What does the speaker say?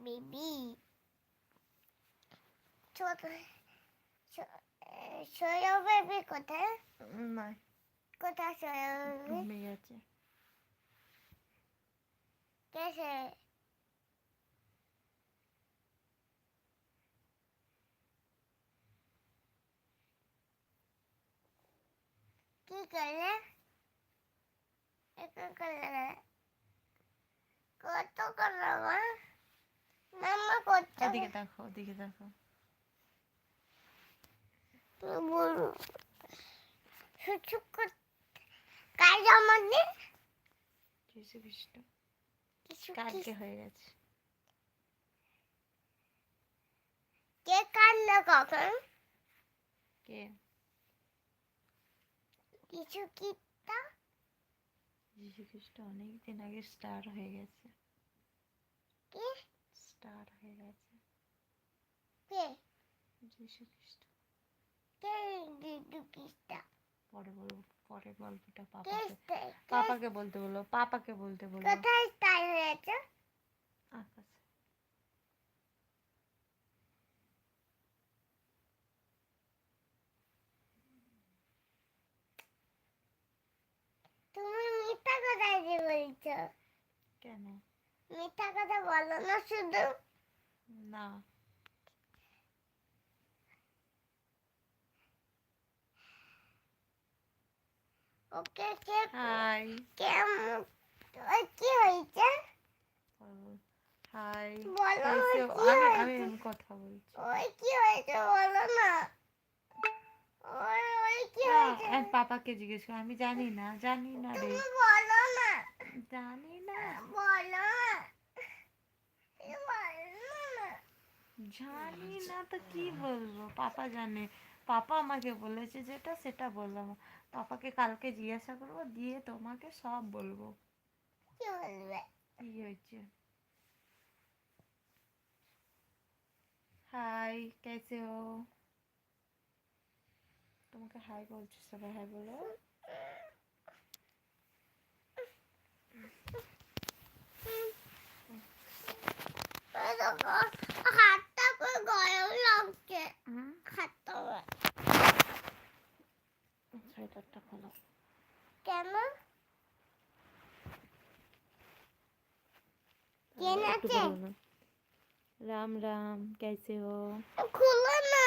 baby ছোট সোয়া baby কোথায় না কোথায় সোয়া বেবি ঘুমিয়ে গেছে कैसे কি করলে একটু করলে কত করলো মা মাম্মা কত ওদিকে দেখো বলু সুচুক কাল জন্মদিন যীশু খ্রিস্ট কিছু কালকে হয়ে গেছে কে কান্না কখন কে কিছু কিটা যীশু খ্রিস্ট অনেকদিন আগে স্টার হয়ে গেছে কি স্টার হয়ে গেছে কে যীশু খ্রিস্ট কে দিদু কিটা পরে গল্পটা কে পাপাকে বলতে বলো কোথায় স্টার হয়েছে আকাশে তুমি মিথ্যা কথা যে বলছো কেন মিথ্যা কথা বলো না শুধু না ওকে কে হাই কেমন ওই কি হয়েছে হাই বলো कैसे हो কি আমি হয়েছে কথা বলছি ওই কি হয়েছে বলো না ওই কি হয়েছে আমি পাপাকে জিজ্ঞেস করি আমি জানি না রে তুমি বলো না জানি না বলো তুমি বলো না জানি না তো কি বলবো পাপা জানে পাপা আমাকে বলেছে যেটা সেটা বললাম পাপাকে কালকে জিজ্ঞাসা করবো দিয়ে তোমাকে সব বলবো কি বলবে কি হয়েছে হাই कैसे हो তোমাকে হাই বলছি সবাই হাই বলো হাতটা করে গরম লাগছে হাতটা সোয়েটারটা খোলো কেন কেন আছে राम राम कैसे हो খুলো না